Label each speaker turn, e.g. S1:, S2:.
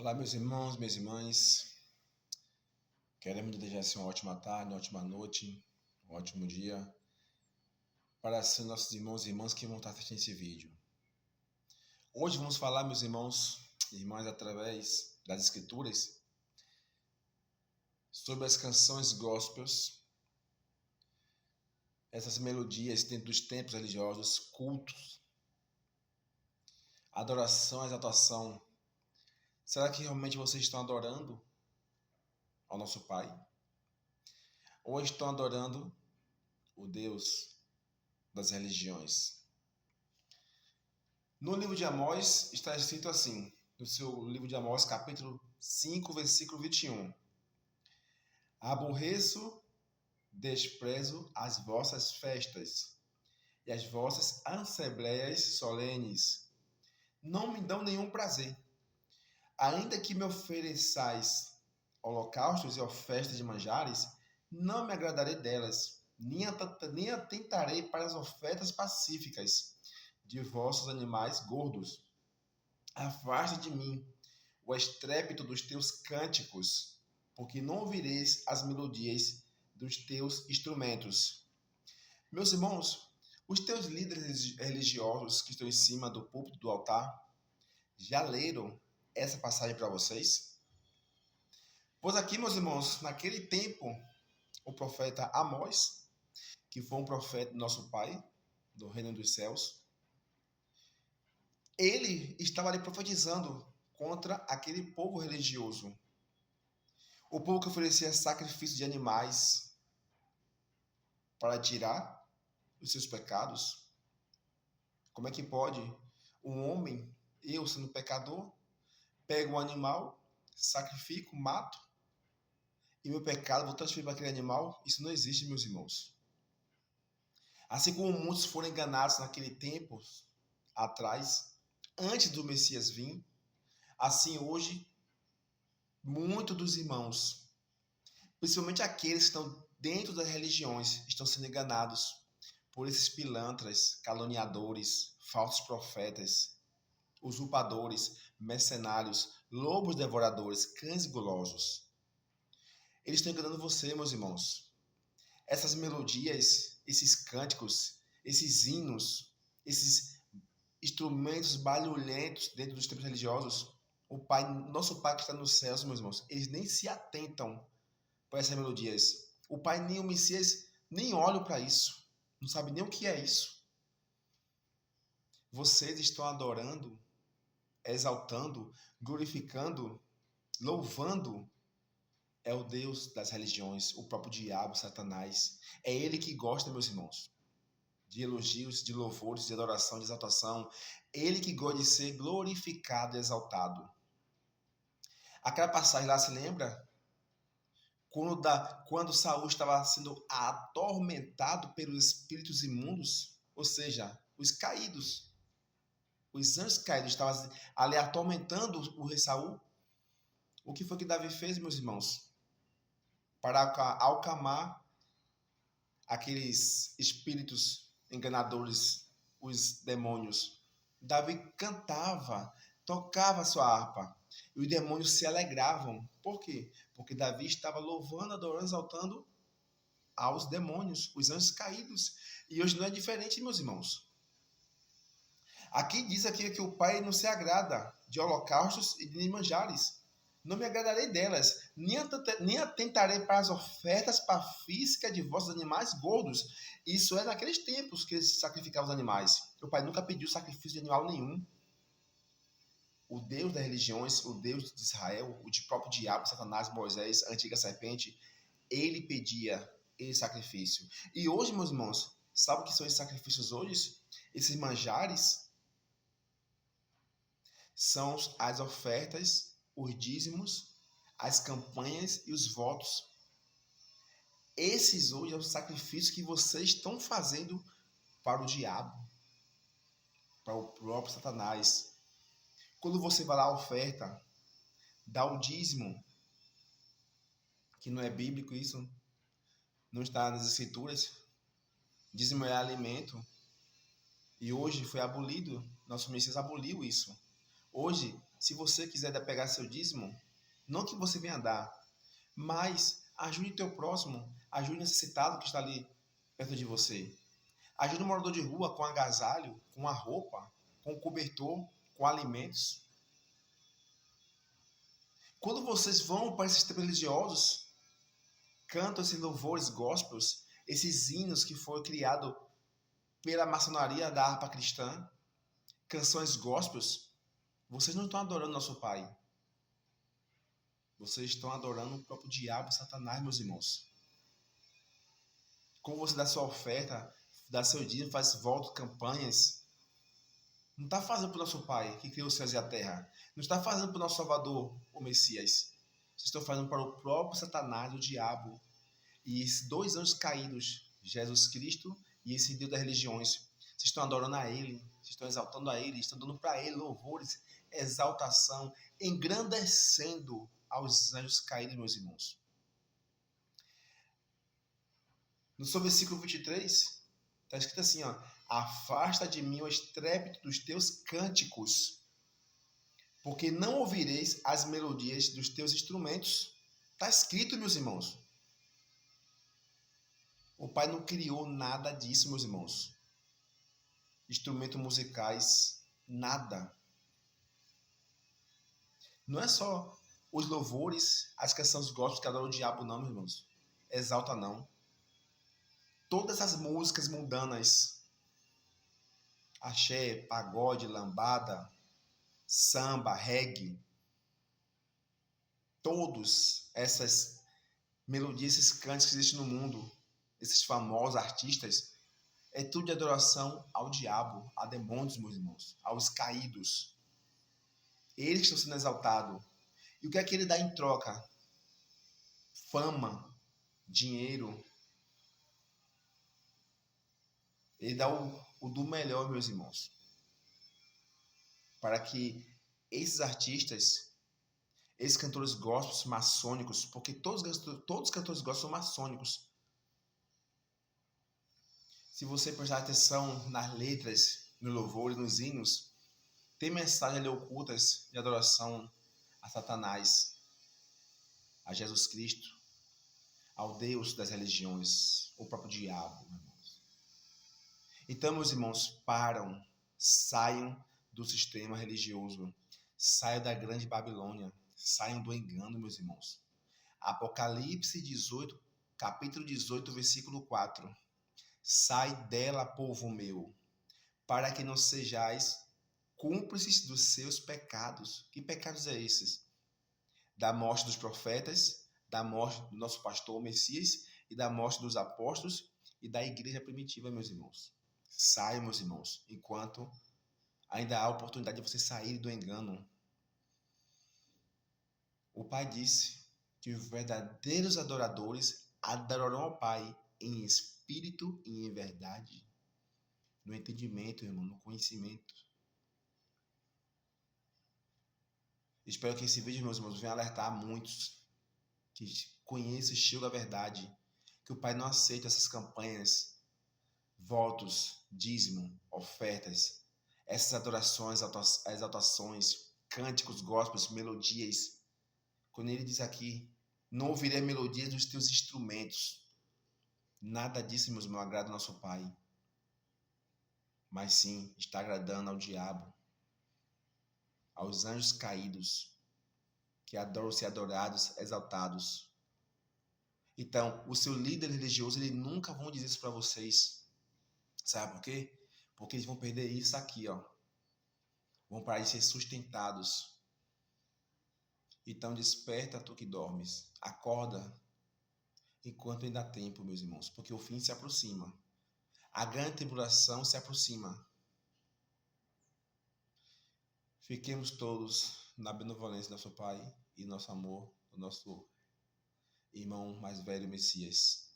S1: Olá, meus irmãos, minhas irmãs. Queremos desejar uma ótima tarde, uma ótima noite, um ótimo dia para ser nossos irmãos e irmãs que vão estar assistindo esse vídeo. Hoje vamos falar, meus irmãos e irmãs, através das Escrituras, sobre as canções gospels, essas melodias dentro dos templos religiosos, cultos, adoração, exaltação. Será que realmente vocês estão adorando ao nosso Pai? Ou estão adorando o Deus das religiões? No livro de Amós está escrito assim, no seu livro de Amós, capítulo 5, versículo 21. Aborreço, desprezo as vossas festas e as vossas assembleias solenes. Não me dão nenhum prazer. Ainda que me ofereçais holocaustos e ofertas de manjares, não me agradarei delas, nem atentarei para as ofertas pacíficas de vossos animais gordos. Afasta de mim o estrépito dos teus cânticos, porque não ouvireis as melodias dos teus instrumentos. Meus irmãos, os teus líderes religiosos que estão em cima do púlpito do altar já leram essa passagem para vocês? Pois aqui, meus irmãos, naquele tempo, o profeta Amós, que foi um profeta do nosso Pai, do reino dos céus, ele estava ali profetizando contra aquele povo religioso. O povo que oferecia sacrifício de animais para tirar os seus pecados. Como é que pode um homem, eu sendo pecador, pego um animal, sacrifico, mato, e meu pecado vou transferir para aquele animal? Isso não existe, meus irmãos. Assim como muitos foram enganados naquele tempo atrás, antes do Messias vir, assim hoje, muitos dos irmãos, principalmente aqueles que estão dentro das religiões, estão sendo enganados por esses pilantras, caluniadores, falsos profetas, usurpadores, mercenários, lobos devoradores, cães gulosos. Eles estão enganando você, meus irmãos. Essas melodias, esses cânticos, esses hinos, esses instrumentos barulhentos dentro dos templos religiosos, o Pai, nosso Pai que está nos céus, meus irmãos, eles nem se atentam para essas melodias. O Pai nem o Messias nem olham para isso. Não sabe nem o que é isso. Vocês estão adorando, exaltando, glorificando, louvando é o Deus das religiões, o próprio diabo, Satanás. É ele que gosta, meus irmãos, de elogios, de louvores, de adoração, de exaltação. Ele que gosta de ser glorificado e exaltado. Aquela passagem lá, se lembra? Quando Saul estava sendo atormentado pelos espíritos imundos, ou seja, os caídos. Os anjos caídos estavam ali atormentando o rei Saul. O que foi que Davi fez, meus irmãos? Para acalmar aqueles espíritos enganadores, os demônios. Davi cantava, tocava sua harpa. E os demônios se alegravam. Por quê? Porque Davi estava louvando, adorando, exaltando aos demônios, os anjos caídos. E hoje não é diferente, meus irmãos. Aqui diz aqui que o Pai não se agrada de holocaustos e de manjares. Não me agradarei delas, nem atentarei para as ofertas pacíficas de vossos animais gordos. Isso é naqueles tempos que eles sacrificavam os animais. O Pai nunca pediu sacrifício de animal nenhum. O Deus das religiões, o Deus de Israel, o próprio diabo, Satanás, Moisés, a antiga serpente, ele pedia esse sacrifício. E hoje, meus irmãos, sabe o que são esses sacrifícios hoje? Esses manjares são as ofertas, os dízimos, as campanhas e os votos. Esses hoje é o sacrifício que vocês estão fazendo para o diabo, para o próprio Satanás. Quando você vai lá a oferta, dá o dízimo, que não é bíblico isso, não está nas escrituras. Dízimo é alimento. E hoje foi abolido, nosso Messias aboliu isso. Hoje, se você quiser pegar seu dízimo, não que você venha dar, mas ajude teu próximo, ajude o necessitado que está ali perto de você. Ajude o morador de rua com agasalho, com a roupa, com o cobertor, com alimentos. Quando vocês vão para esses templos religiosos, cantam esses louvores gospels, esses hinos que foram criados pela maçonaria da harpa cristã, canções gospels, vocês não estão adorando nosso Pai. Vocês estão adorando o próprio diabo, Satanás, meus irmãos. Como você dá sua oferta, dá seu dízimo, faz votos, campanhas, não está fazendo para o nosso Pai, que criou os céus e a terra. Não está fazendo para o nosso Salvador, o Messias. Vocês estão fazendo para o próprio Satanás, o diabo. E esses dois anjos caídos, Jesus Cristo e esse Deus das religiões. Vocês estão adorando a Ele, vocês estão exaltando a Ele, estão dando para Ele louvores, exaltação, engrandecendo aos anjos caídos, meus irmãos. No seu versículo 23, está escrito assim, ó: afasta de mim o estrépito dos teus cânticos, porque não ouvireis as melodias dos teus instrumentos. Está escrito, meus irmãos. O Pai não criou nada disso, meus irmãos. Instrumentos musicais, nada. Não é só os louvores, as canções gospel que adoram o diabo, não, meus irmãos. Exalta, não. Todas as músicas mundanas, axé, pagode, lambada, samba, reggae, todas essas melodias, esses cânticos que existem no mundo, esses famosos artistas, é tudo de adoração ao diabo, a demônios, meus irmãos, aos caídos. Eles estão sendo exaltados. E o que é que ele dá em troca? Fama, dinheiro. Ele dá o do melhor, meus irmãos. Para que esses artistas, esses cantores gospels maçônicos, porque todos os cantores gospels são maçônicos. Se você prestar atenção nas letras, no louvor e nos hinos, tem mensagens ali ocultas de adoração a Satanás, a Jesus Cristo, ao Deus das religiões, o próprio diabo, meus irmãos. Então, meus irmãos, saiam do sistema religioso, saiam da grande Babilônia, saiam do engano, meus irmãos. Apocalipse 18, capítulo 18, versículo 4. Sai dela, povo meu, para que não sejais cúmplices dos seus pecados. Que pecados é esses? Da morte dos profetas, da morte do nosso pastor o Messias e da morte dos apóstolos e da igreja primitiva, meus irmãos. Saiam, meus irmãos, enquanto ainda há oportunidade de você sair do engano. O Pai disse que os verdadeiros adoradores adorarão ao Pai em espírito e em verdade. No entendimento, irmão, no conhecimento. Espero que esse vídeo, meus irmãos, venha alertar muitos que conheçam e chegam à verdade, que o Pai não aceita essas campanhas, votos, dízimo, ofertas, essas adorações, exaltações, cânticos, gospels, melodias. Quando ele diz aqui, não ouvirei a melodia dos teus instrumentos. Nada disso, meus irmãos, agrada ao nosso Pai. Mas sim, está agradando ao diabo, aos anjos caídos, que adoram ser adorados, exaltados. Então, o seu líder religioso, ele nunca vão dizer isso para vocês. Sabe por quê? Porque eles vão perder isso aqui, ó. Vão parar de ser sustentados. Então, desperta tu que dormes. Acorda enquanto ainda há tempo, meus irmãos, porque o fim se aproxima. A grande tribulação se aproxima. Fiquemos todos na benevolência do nosso Pai e nosso amor, do nosso irmão mais velho, Messias.